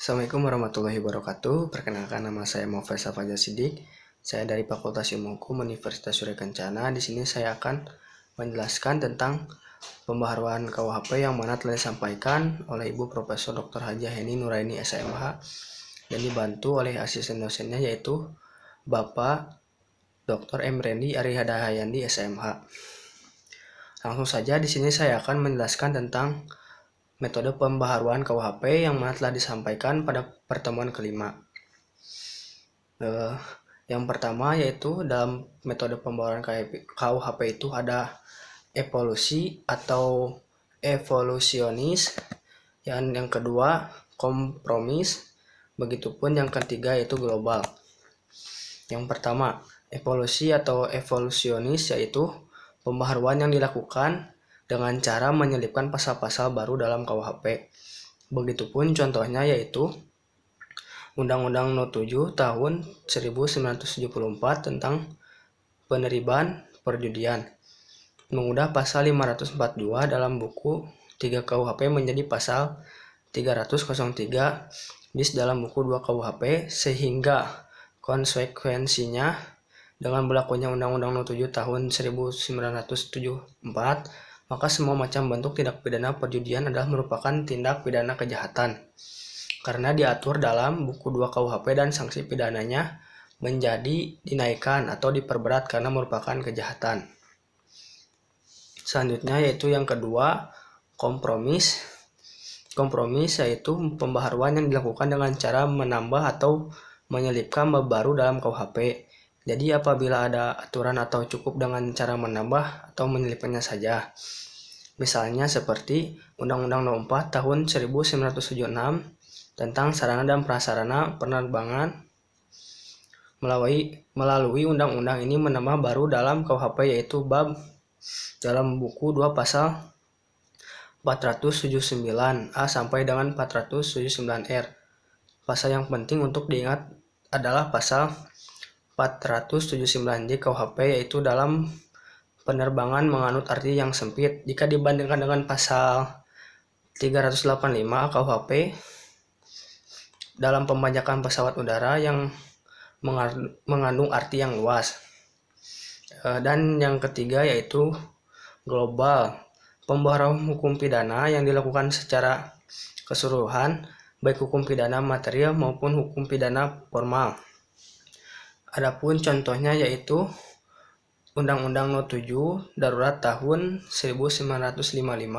Assalamualaikum warahmatullahi wabarakatuh. Perkenalkan, nama saya Faisal Fajar Sidik. Saya dari Fakultas Ilmu Hukum Universitas Surya Kencana. Di sini saya akan menjelaskan tentang pembaharuan KUHP yang mana telah disampaikan oleh Ibu Profesor Dr. Hajah Heni Nuraini SMH dan dibantu oleh asisten dosennya yaitu Bapak Dr. M. Rendi Arihadahayandi SMH. Langsung saja di sini saya akan menjelaskan tentang metode pembaharuan KUHP yang mana telah disampaikan pada pertemuan kelima. Yang pertama yaitu dalam metode pembaharuan KUHP itu ada evolusi atau evolusionis, yang kedua kompromis, begitupun yang ketiga yaitu global. Yang pertama, evolusi atau evolusionis yaitu pembaharuan yang dilakukan dengan cara menyelipkan pasal-pasal baru dalam KUHP. Begitupun contohnya yaitu Undang-Undang No. 7 Tahun 1974 tentang penerimaan perjudian. Mengubah pasal 542 dalam buku 3 KUHP menjadi pasal 303 bis dalam buku 2 KUHP, sehingga konsekuensinya dengan berlakunya Undang-Undang No. 7 Tahun 1974, maka semua macam bentuk tindak pidana perjudian adalah merupakan tindak pidana kejahatan karena diatur dalam buku 2 KUHP dan sanksi pidananya menjadi dinaikkan atau diperberat karena merupakan kejahatan. Selanjutnya yaitu yang kedua, kompromis. Kompromis yaitu pembaharuan yang dilakukan dengan cara menambah atau menyelipkan bab baru dalam KUHP. Jadi apabila ada aturan atau cukup dengan cara menambah atau menyelipkannya saja. Misalnya seperti Undang-Undang No. 4 Tahun 1976 tentang sarana dan prasarana penerbangan. Melalui undang-undang ini menambah baru dalam KUHP yaitu bab dalam buku 2 pasal 479A sampai dengan 479R. Pasal yang penting untuk diingat adalah pasal 479J KUHP yaitu dalam penerbangan menganut arti yang sempit jika dibandingkan dengan pasal 385 KUHP dalam pembajakan pesawat udara yang mengandung arti yang luas. Dan yang ketiga yaitu global, pembaharuan hukum pidana yang dilakukan secara keseluruhan, baik hukum pidana material maupun hukum pidana formal. Adapun contohnya yaitu Undang-Undang No. 7 Darurat Tahun 1955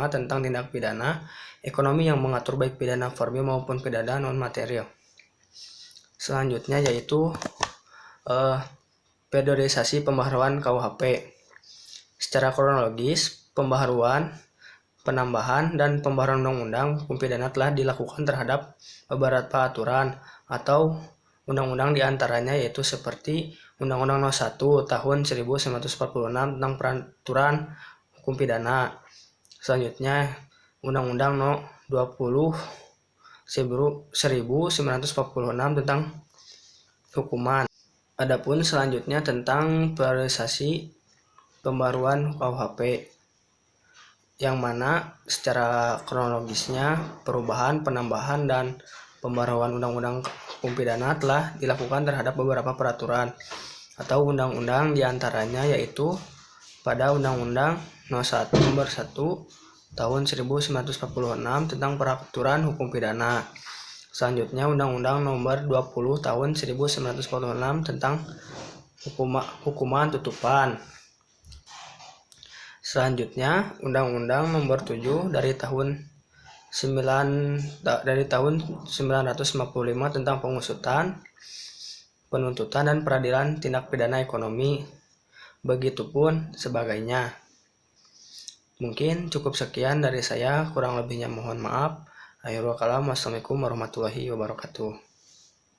tentang tindak pidana ekonomi yang mengatur baik pidana formil maupun pidana non-material. Selanjutnya yaitu periodisasi pembaharuan KUHP. Secara kronologis, pembaharuan, penambahan, dan pembaharuan undang-undang hukum pidana telah dilakukan terhadap beberapa aturan atau undang-undang diantaranya yaitu seperti Undang-Undang No. 1 Tahun 1946 tentang peraturan hukum pidana. Selanjutnya Undang-Undang No. 20 1946 tentang hukuman. Adapun selanjutnya tentang periodisasi pembaharuan KUHP, yang mana secara kronologisnya perubahan, penambahan, dan pembaharuan undang-undang hukum pidana telah dilakukan terhadap beberapa peraturan atau undang-undang diantaranya yaitu pada Undang-Undang Nomor 1 Tahun 1946 tentang peraturan hukum pidana. Selanjutnya Undang-Undang Nomor 20 Tahun 1946 tentang hukuman tutupan. Selanjutnya Undang-Undang Nomor 7 dari tahun 1955 tentang pengusutan, penuntutan, dan peradilan tindak pidana ekonomi, begitupun sebagainya. Mungkin cukup sekian dari saya, kurang lebihnya mohon maaf. Akhirul kalam, wassalamualaikum warahmatullahi wabarakatuh.